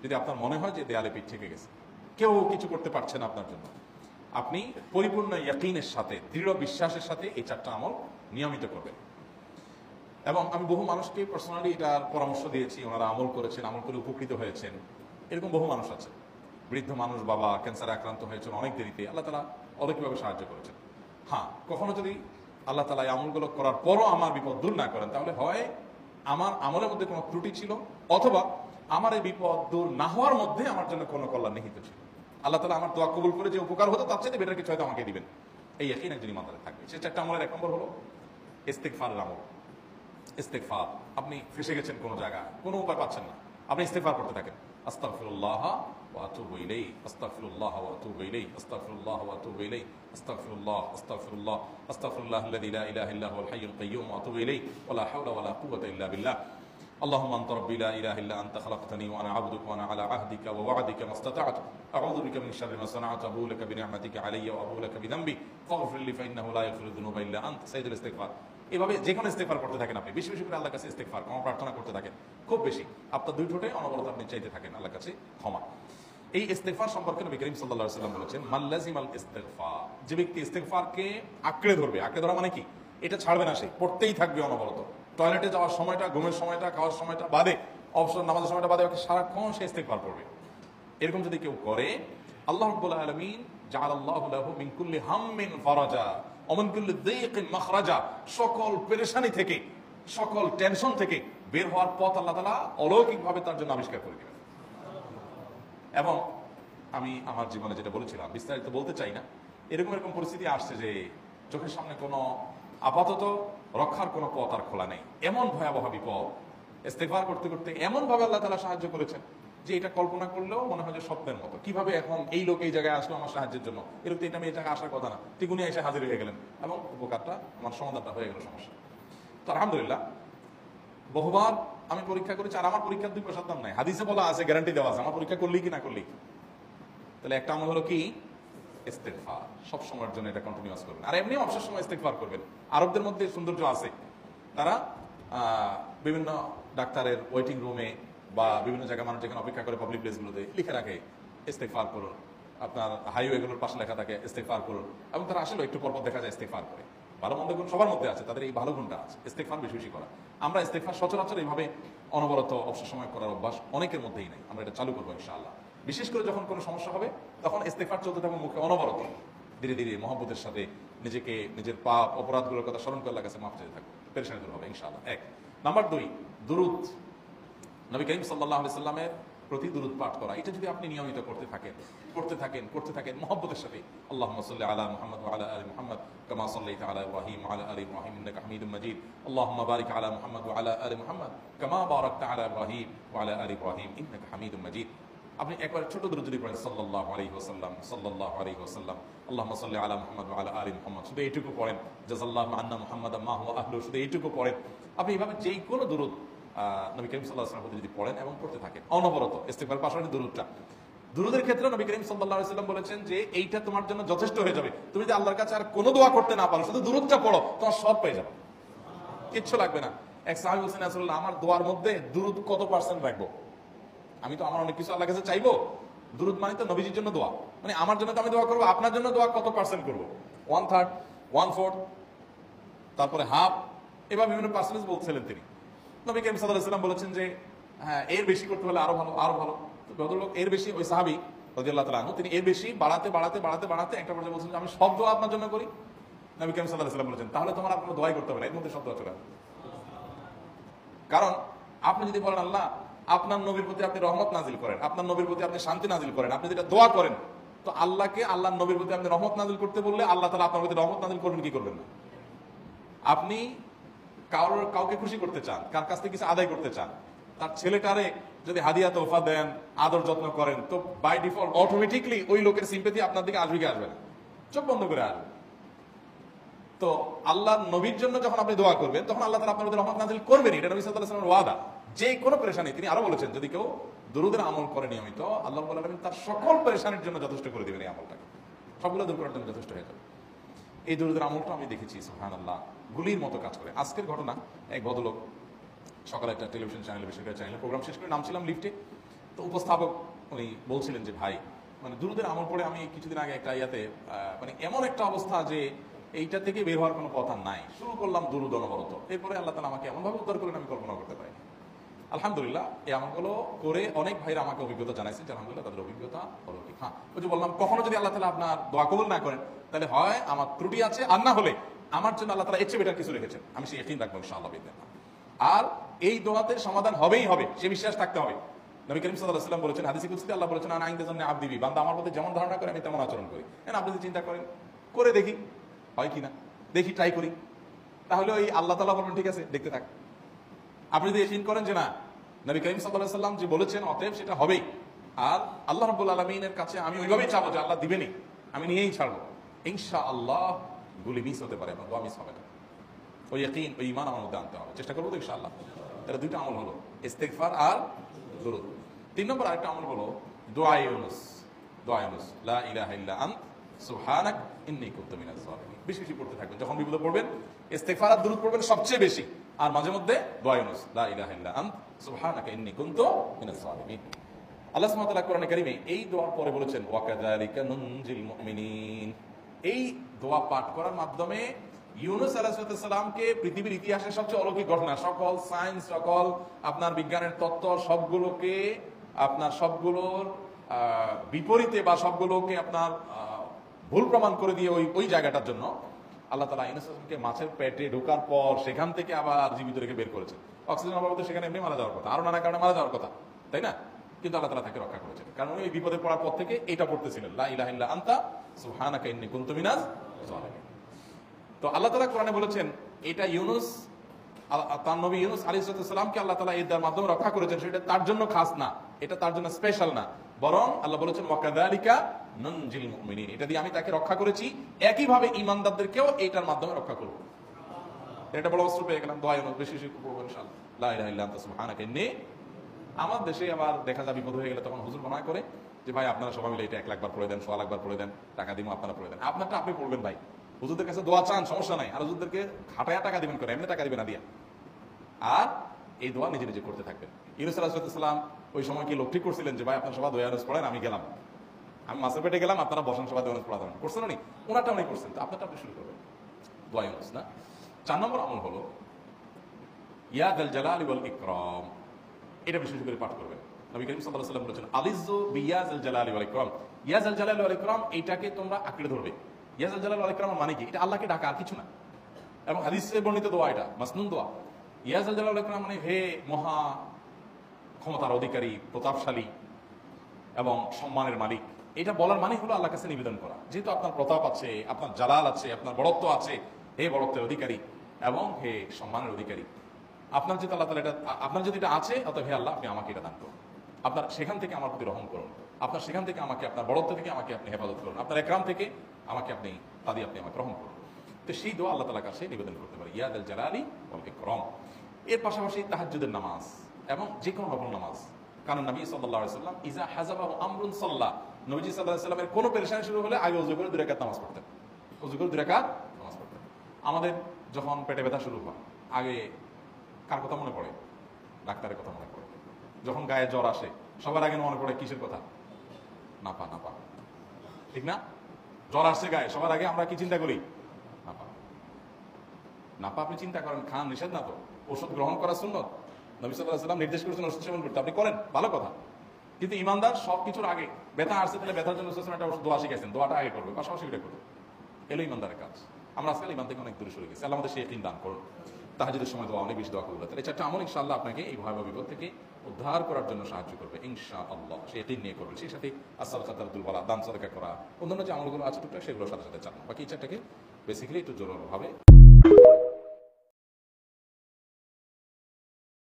যদি আপনার মনে হয় যে দেয়ালে পিঠ থেকে গেছে, কেউ কিছু করতে পারছে না আপনার জন্য, আপনি পরিপূর্ণ ইয়াকিনের সাথে, দৃঢ় বিশ্বাসের সাথে এই 4টা আমল নিয়মিত করবেন। এবং আমি বহু মানুষকে পার্সোনালি এটার পরামর্শ দিয়েছি, ওনারা আমল করেছেন, আমল করে উপকৃত হয়েছেন। এরকম বহু মানুষ আছে, বৃদ্ধ মানুষ, বাবা ক্যান্সারে আক্রান্ত হয়েছেন অনেক দেরিতে, আল্লাহ তাআলা অলৌকিকভাবে সাহায্য করেছেন। হ্যাঁ, কখনো যদি আল্লাহ তাআলা এই আমলগুলো করার পরও আমার বিপদ দূর না করেন, তাহলে হয় আমার আমলের মধ্যে কোনো ত্রুটি ছিল, অথবা আমার এই বিপদ দূর না হওয়ার মধ্যে আমার জন্য কোনো কল্যাণ নিহিত ছিল। আল্লাহ তাআলা আমার দোয়া কবুল করে যে উপকার হতো তার চাইতে বেটার কিছু হয়তো আমাকে দিবেন, এই ইয়াকিন একজন ইমানদারের থাকবে। সে 4টা আমলের 1 নম্বর হলো ইস্তেগফারের আমল। ইস্তেগফার, আপনি ফেসে গেছেন কোনো জায়গায়, কোনো উপায় পাচ্ছেন না, আপনি ইস্তেগফার করতে থাকেন। আস্তাগফিরুল্লাহ ওয়া আতুবু ইলাইহি, আস্তাগফিরুল্লাহ ওয়া আতুবু ইলাইহি, আস্তাগফিরুল্লাহ ওয়া আতুবু ইলাইহি, আস্তাগফিরুল্লাহ, আস্তাগফিরুল্লাহ, আস্তাগফিরুল্লাহাল্লাযী লা ইলাহা ইল্লা হুয়াল হাইয়ুল কাইয়্যুম ওয়া আতুবু ইলাইহি ওয়া লা হাওলা ওয়া লা কুওয়াতা ইল্লা বিল্লাহ। اللهم انت ربي لا اله الا انت خلقتني وانا عبدك وانا على عهدك ووعدك ما استطعت اعوذ بك من شر ما صنعت ابو لك بنعمتك علي وابو لك بذنبي فاغفر لي فانه لا يغفر الذنوب الا انت। সাইয়্যিদুল ইস্তিগফার। এভাবে যে কোনো ইস্তেগফার করতে থাকেন, আপনি বেশি বেশি করে আল্লাহর কাছে ইস্তেগফার, ক্ষমা প্রার্থনা করতে থাকেন, খুব বেশি আপনার 2 ঠোঁটে অনবরত আপনি চাইতে থাকেন আল্লাহর কাছে ক্ষমা। এই ইস্তেগফার সম্পর্কে নবী করিম সাল্লাল্লাহু আলাইহি ওয়াসাল্লাম বলেছেন, মাল্লাজিমাল ইস্তেগফার, যে ব্যক্তি ইস্তেগফারকে আঁকড়ে ধরবে, আঁকড়ে ধরা মানে কি, এটা ছাড়বে না, সে পড়তেই থাকবে অনবরত, টয়লেটে যাওয়ার সময়টা, ঘুমের সময়টা, খাওয়ার সময়টা বাদে, অবসর নামাজের সময়টা বাদে, সারাক্ষণ সে ইস্তেগফার করবে। এরকম যদি কেউ করে, আল্লাহ রাব্বুল আলামিন জাআলাল্লাহু লাহু মিন কুল্লি হাম্মিন ফারাজা ওয়া মিন কুল্লি দাইকিন মাখরাজা, সকল পেরেশানি থেকে, সকল টেনশন থেকে বের হওয়ার পথ আল্লাহ তাআলা অলৌকিকভাবে তার জন্য আবিষ্কার করে দিবেন। এবং আমি আমার জীবনে যেটা বলেছিলাম, বিস্তারিত বলতে চাই না, এরকম এরকম পরিস্থিতি আসছে যে চোখের সামনে কোনো আপাতত রক্ষার কোনো পথ আর খোলা নেই, এমন ভয়াবহ বিপদ, ইস্তেগফার করতে করতে এমন ভাবে আল্লাহ তাআলা সাহায্য করেছেন যে এটা কল্পনা করলেও মনে হয় যে স্বপ্নের মতো। কিভাবে এখন এই লোক এই জায়গায় আসলো আমার সাহায্যের জন্য, এরকম এটা আমি এই জায়গায় আসার কথা না, ঠিক উনি এসে হাজির হয়ে গেলেন এবং উপকারটা, আমার সমাধানটা হয়ে গেল সমস্যা। তো আলহামদুলিল্লাহ, বহুবার আমি পরীক্ষা করেছি, আর আমার পরীক্ষার 2 পয়সার দাম নাই, হাদিসে বলা আছে, গ্যারান্টি দেওয়া আছে, আমার পরীক্ষা করলেই কি না করলেই। তাহলে একটা আমল হলো কি, ইস্তেগফার। সব সময়ের জন্য এটা কন্টিনিউয়াস করবেন, আর এমনি অবসর সময় ইস্তেগফার করবেন। আরবদের মধ্যে সৌন্দর্য আছে, তারা বিভিন্ন ডাক্তারের ওয়েটিং রুমে বা বিভিন্ন জায়গায় মানুষ যেখানে অপেক্ষা করে পাবলিক প্লেসগুলোতে লিখে রাখে ইস্তেগফার করুন, আপনার হাইওয়েগুলোর পাশে লেখা থাকে ইস্তেগফার করুন, এবং তারা আসলে একটু পরপর দেখা যায় ইস্তেগফার করে। ভালো মন্দ গুণ সবার মধ্যে আছে, তাদের এই ভালো গুণটা আছে, ইস্তেগফার বেশি বেশি করা। আমরা ইস্তেগফার সচরাচর এইভাবে অনবরত অবসর সময় করার অভ্যাস অনেকের মধ্যেই নাই, আমরা এটা চালু করবো ইনশাআল্লাহ। বিশেষ করে যখন কোনো সমস্যা হবে তখন ইস্তেগফার চলতে থাকবে মুখে অনবরত, ধীরে ধীরে মহব্বতের সাথে নিজেকে, নিজের পাপ অপরাধগুলোর কথা স্মরণ করে আল্লাহর কাছে মাফ চাইতে থাকবে, পেরেশানি দূর হবে ইনশাআল্লাহ। 1 নাম্বার 2, দুরূদ, নবী করিম সাল্লাল্লাহু আলাইহি সাল্লামের প্রতি দুরূদ পাঠ করা। এটা যদি আপনি নিয়মিত করতে থাকেন মহব্বতের সাথে, আল্লাহুম্মা সাল্লি আলা মুহাম্মাদ ওয়া আলা আলি মুহাম্মাদ কামা সাল্লাইতা আলা ইব্রাহিম ওয়া আলা আলি ইব্রাহিম ইন্নাকা হামিদুম মাজিদ, আল্লাহুম্মা বারিক আলা মুহাম্মাদ ওয়া আলা আলি মুহাম্মাদ কামা বারাকতা আলা ইব্রাহিম ওয়া আলা আলি ইব্রাহিম ইন্নাকা হামিদুম মাজিদ। আপনি একবার ছোট দুরূদ যদি পড়েন, সাল্লাল্লাহু আলাইহি ওয়াসাল্লাম, সাল্লাল্লাহু আলাইহি ওয়াসাল্লাম, আল্লাহুম্মা সাল্লি আলা মুহাম্মাদ ওয়া আলা আলি মুহাম্মাদ, শুধু এইটুকু পড়েন, জাযাল্লাহু আন্না মুহাম্মাদাম মা হুয়া আহলু, শুধু এইটুকু পড়েন। আপনি এইভাবে যেই কোনো দুরূদ নবী করিম সাল্লাল্লাহু আলাইহি ওয়াসাল্লাম যদি পড়েন এবং পড়তে থাকেন অনবরত, ইস্তেগফারের পাশাপাশি দুরূদটা, দুরূদের ক্ষেত্রে নবী করিম সাল্লাল্লাহু আলাইহি ওয়াসাল্লাম বলেছেন যে এইটা তোমার জন্য যথেষ্ট হয়ে যাবে। তুমি যদি আল্লাহর কাছে আর কোনো দোয়া করতে না পারো, শুধু দুরূদটা পড়ো, তোমার সব পেয়ে যাবে, কিচ্ছু লাগবে না। এক সাহাবী বলেছেন, রাসূলুল্লাহ, আমার দোয়ার মধ্যে দুরূদ কত % রাখবো? আমি তো আমার অনেক কিছু আল্লাহর কাছে চাইবো, দুরূদ মানে তো নবীজির জন্য দোয়া, মানে আমার জন্য তো আমি দোয়া করবো, আপনার জন্য দোয়া কত % করবো? 1/3, 1/4, তারপরে হাফ, এবার বিভিন্ন পার্সেন্টেজ বলছিলেন তিনি। নবী করিম সাল্লাল্লাহু আলাইহি ওয়াসাল্লাম বলেছেন যে হ্যাঁ, এর বেশি করতে হলে আরো ভালো, আরো ভালো। তো ভদ্রলোক এর বেশি, ওই সাহাবী রাদিয়াল্লাহু তাআলা আনহু, তিনি এর বেশি বাড়াতে একটা পর্যায়ে বলছেন আমি সব দোয়া আপনার জন্য করি। নবী করিম সাল্লাল্লাহু আলাইহি ওয়াসাল্লাম বলেছেন তাহলে তোমার আর কোনো দোয়াই করতে হবে না, এর মধ্যে সব দোয়া চলে আসবে। কারণ আপনি যদি বলেন আল্লাহ আপনার নবীর প্রতি আপনি রহমত নাজিল করেন, আপনার নবীর প্রতি আপনি শান্তি নাজিল করেন, আপনি যেটা দোয়া করেন, তো আল্লাহকে আল্লাহর নবীর প্রতি আপনি রহমত নাজিল করতে বললে আল্লাহ তাআলা আপনার প্রতি রহমত নাজিল করবেন কি করবেন না? আপনি কাউকে খুশি করতে চান, কার কাছ থেকে কিছু আদায় করতে চান, তার ছেলেটারে যদি হাদিয়া তোহফা দেন, আদর যত্ন করেন, তো বাই ডিফল্ট অটোমেটিকলি ওই লোকের সিম্পেথি আপনার দিকে আসবে কি আসবে না? চোখ বন্ধ করে আসবে। তো আল্লাহর নবীর জন্য যখন আপনি দোয়া করবেন তখন আল্লাহ তাআলা আপনার প্রতি রহমত নাজিল করবেন, এটা নবী সাল্লাল্লাহু আলাইহি ওয়াসাল্লামের ওয়াদা। যে কোনো পেরেশানি, তিনি আরো বলেছেন যদি কেউ দুরূদের আমল করে নিয়মিত, আল্লাহ রাব্বুল আলামিন তার সকল পেরেশানির জন্য যথেষ্ট করে দিবেন, এই আমলটাকে সবগুলো দূর করার জন্য যথেষ্ট হয়ে যাবে। এই দুরূদের আমলটা আমি দেখেছি সুবহানাল্লাহ গুলির মতো কাজ করে। আজকের ঘটনা, এক ভদ্রলোক সকালে একটা টেলিভিশন চ্যানেলে, বেসরকারি চ্যানেলে প্রোগ্রাম শেষ করে নামছিলাম লিফটে, তো তো উপস্থাপক উনি বলছিলেন যে ভাই মানে দুরুদের আমল পড়ে আমি কিছুদিন আগে একটা ইয়াতে মানে এমন একটা অবস্থা যে এইটা থেকে বের হওয়ার কোনো কথা নাই, শুরু করলাম দুরুদ অনবরত, এরপরে আল্লাহ তাআলা আমাকে এমনভাবে উদ্ধার করেন আমি কল্পনা করতে পারি। আলহামদুলিল্লাহ এই আমলগুলো করে অনেক ভাইরা আমাকে অভিজ্ঞতা জানাইছেন যে আলহামদুলিল্লাহ তাদের অভিজ্ঞতা হলো কি। হ্যাঁ ওই যে বললাম কখনো যদি আল্লাহ তাআলা আপনার দোয়া কবুল না করেন তাহলে হয় আমার ত্রুটি আছে, আর না হলে আমার জন্য আল্লাহ তাআলা এর চেয়ে বেটার কিছু রেখেছেন, আমি সেই ইয়াকিন রাখবো ইনশাআল্লাহ বিদিনিল্লাহ। আর এই দোয়াতে সমাধান হবেই হবে, সে বিশ্বাস থাকতে হবে। নবী করিম সাল্লাল্লাহু আলাইহি ওয়াসাল্লাম বলেছেন হাদিসে কুদসিতে আল্লাহ বলেছেন আনা ইনদা যান্নি আবদি বি, বান্দা আমার প্রতি যেমন ধারণা করে আমি তেমন আচরণ করি। আপনি যদি চিন্তা করেন করে দেখি হয় কিনা, দেখি ট্রাই করি, তাহলে ওই আল্লাহ তাআলা বলবেন ঠিক আছে দেখতে থাক। আপনি যদি ইয়াকিন করেন যে না নবী করিম সাল্লাল্লাহু আলাইহি ওয়াসাল্লাম যে বলেছেন অতএব সেটা হবেই, আর আল্লাহ রাব্বুল আলামিনের কাছে আমি ওইভাবেই চাবো যে আল্লাহ দিবেনই, আমি নিয়েই ছাড়বো, ইনশাআল্লাহ গুলি মিস হতে পারে, দোয়া মিস হবে না। ওই ইয়াকিন ওই ঈমান আমার মধ্যে আনতে হবে, চেষ্টা করবো তো ইনশাআল্লাহ। তাহলে দুইটা আমল হলো ইস্তেগফার আর দুরূদ। 3 নম্বর আরেকটা আমল হলো দোয়া ইউনুস। দোয়া ইউনুস লা ইলাহা ইল্লা আন্ত সুবহানাক ইন্নী কুনতু মিনাজ জালিমিন, বেশি বেশি পড়তে থাকবেন, যখন বিপদে পড়বেন ইস্তেগফার আর দুরূদ পড়বেন সবচেয়ে বেশি, আর মাঝে মধ্যে দোয়া ইউনুস লা ইলাহা ইল্লা আন্ত সুবহানাকা ইন্নী কুনতু মিনাজ জালিমিন। আল্লাহ সুবহানাহু ওয়া তাআলা কোরআনে কারীমে এই দোয়ার পরে বলেছেন ওয়া কাযালিকা নুনজিল মুমিনিন। এই দোয়া পাঠ করার মাধ্যমে ইউনুস আলাইহিস সালামকে পৃথিবীর ইতিহাসের সবচেয়ে অলৌকিক ঘটনা, সকল সায়েন্স, সকল আপনার বিজ্ঞানের তত্ত্ব সবগুলোকে আপনার সবগুলোর বিপরীতে বা সবগুলোকে আপনার ভুল প্রমাণ করে দিয়ে ওই জায়গাটার জন্য আল্লাহ তাআলা ইউনুস আলাইহিসকে মাছের পেটে ঢোকার পর সেখান থেকে আবার জীবিত রেখে বের করেছেন। অক্সিজেন অভাবে সেখানে এমনি মারা যাওয়ার কথা, আরো নানা কারণে মারা যাওয়ার কথা, তাই না? কিন্তু আল্লাহ তাআলা তাকে রক্ষা করেছেন, কারণ উনি বিপদে পড়ার পর থেকে এটা পড়তেছিলেন লা ইলাহা ইল্লা আনতা সুবহানাকা ইন্নী কুনতু মিনাজ জালিমিন। তো আল্লাহ তাআলা কোরআনে বলেছেন এটা ইউনুস তার নবী ইউনুস আলাইহিস সালামকে আল্লাহ তাআলা এর মাধ্যমে রক্ষা করেছেন, সেটা তার জন্য খাস না, এটা তার জন্য স্পেশাল না, বরং আল্লাহ বলেছেন ওয়া কাযালিকা নুনজিল মুমিনিন, এটা দিয়ে আমি তাকে রক্ষা করেছি, একইভাবে ঈমানদারদেরকেও এটার মাধ্যমে রক্ষা করব। এটা বড় অস্ত্র পেয়ে গেলাম, দোয়া ইউনুস বেশি বেশি পড়বো ইনশাআল্লাহ লা ইলাহা ইল্লা আনতা সুবহানাকা ইন্নী। আমার দেশে আবার দেখা যায় বিপদ হয়ে গেলে তখন হুজুর মনে করে যে ভাই আপনারা সবাই মিলে এটা 1 লাখ বার পড়ে দেন, 100 লাখ বার পড়ে দেন, টাকা দিব আপনারা পড়ে দেন, আপনারটা আপনি পড়বেন ভাই, হুজুরদের কাছে দোয়া চান সমস্যা নাই, আর হুজুরদেরকে খাটায়া টাকা দিবেন করে, এমনি টাকা দিবেন না দিয়া, আর এই দোয়া নিজে নিজে করতে থাকবেন। ইউনুস আলাইহিস সালাম ওই সময় কি লোক ঠিক করছিলেন যে ভাই আপনারা সবাই দোয়া ইউনুস পড়েন, আমি গেলাম, আমি মাছের পেটে গেলাম, আপনারা বসেন সবাই দোয়া ইউনুস পড়া দেবেন, করছেন না? ওনারটা উনি করছেন, তো আপনারটা আপনি শুরু করবেন দোয়া ইউনুস না। 4 নম্বর আমল হলো ইয়া যাল জালালি ওয়াল ইকরাম, এটা বিশেষ করে পাঠ করবেন। নবী করিম সাল্লাল্লাহু আলাইহি ওয়াসাল্লাম বলেছেন আলিযু বিয়া যাল জালালি ওয়াল ইকরাম, ইয়া যাল জালালি ওয়াল ইকরাম, এইটাকে তোমরা আঁকড়ে ধরবে। ইয়া যাল জালালি ওয়াল ইকরাম মানে কি? এটা আল্লাহকে ডাকা, আর কিছু না, এবং হাদিসে বর্ণিত দোয়া, এটা মাসনুন দোয়া। ইয়া যাল জালালি ওয়াল ইকরাম মানে হে মহা ক্ষমতার অধিকারী, প্রতাপশালী এবং সম্মানের মালিক, এটা বলার মানে হলো আল্লাহর কাছে নিবেদন করা, যেহেতু আপনার প্রতাপ আছে, আপনার জালাল আছে, আপনার বড়ত্ব আছে, হে বড়ত্বের অধিকারী এবং হে সম্মানের অধিকারী, আপনার যদি আল্লাহ তাআলা এটা আপনার যদি এটা আছে, অতএব হে আল্লাহ আপনি আমাকে এটা দান করুন, আপনার সেখান থেকে আমার প্রতি রহম করুন, আপনার সেখান থেকে আমাকে, আপনার বড়ত্ব থেকে আমাকে আপনি হেফাজত করুন, আপনার একরাম থেকে আমাকে আপনি তাদি আপনি আমাকে রহম করুন। তো সেই দোয়া আল্লাহ তাআলার কাছে নিবেদন করতে পারি, ইয়া যাল জালালি ওয়াল ইকরাম। এর পাশাপাশি তাহাজ্জুদের নামাজ এবং যে কোনো নফল নামাজ, কারণ নবী সাল্লাল্লাহু আলাইহি ওয়াসাল্লাম ইজা হাযাবাহু আমরুন সাল্লা, নবীজি সাল্লাল্লাহু আলাইহি ওয়াসাল্লামের কোনো পেরেশানি শুরু হলে আগে ওযু করে 2 রাকাত নামাজ পড়তেন, ওযু করে 2 রাকাত নামাজ পড়তেন। আমাদের যখন পেটে ব্যথা শুরু হয় আগে কার কথা মনে পড়ে? ডাক্তারের কথা মনে পড়ে। যখন গায়ে জ্বর আসে সবার আগে মনে পড়ে কিসের কথা? নাপা, নাপা, ঠিক না? জ্বর আসছে গায়ে, সবার আগে আমরা কি চিন্তা করি? নাপা। নাপা আপনি চিন্তা করেন, খান, নিষেধ না তো, ওষুধ গ্রহণ করা সুন্নত, নবী সাল্লাল্লাহু আলাইহি ওয়াসাল্লাম নির্দেশ করেছেন ওষুধ সেবন করতে, আপনি করেন, ভালো কথা। কিন্তু ইমানদার সবকিছুর আগে ব্যথা আসছে, তাহলে ব্যথার জন্য একটা ওষুধ দোয়া শিখাইছেন, দোয়াটা আগে করবে, পাশাপাশি এটা করবে, এলো ইমানদারের কাজ। আমরা আজকাল ইমান থেকে অনেক দূরে সরে গেছি, আল্লাহ আমাদের সেই ইয়াকিন দান করুন। তাহাজ্জুদের সময় দোয়া অনেক বেশি দোয়া করতে, এই 4টা আমল ইনশাআল্লাহ আপনাকে এই ভয়াবহ বিপদ থেকে উদ্ধার করার জন্য সাহায্য করবে ইনশাআল্লাহ। সেই ইয়াকিন নিয়ে করবেন, সেই সাথে আসসালাতুল বলা, দান সাদকা করা, অন্যান্য যে আমলগুলো আছে টুকটাক সেগুলোর সাথে সাথে চালানো, বাকি এই 4টাকে বেসিক্যালি একটু জোরালোভাবে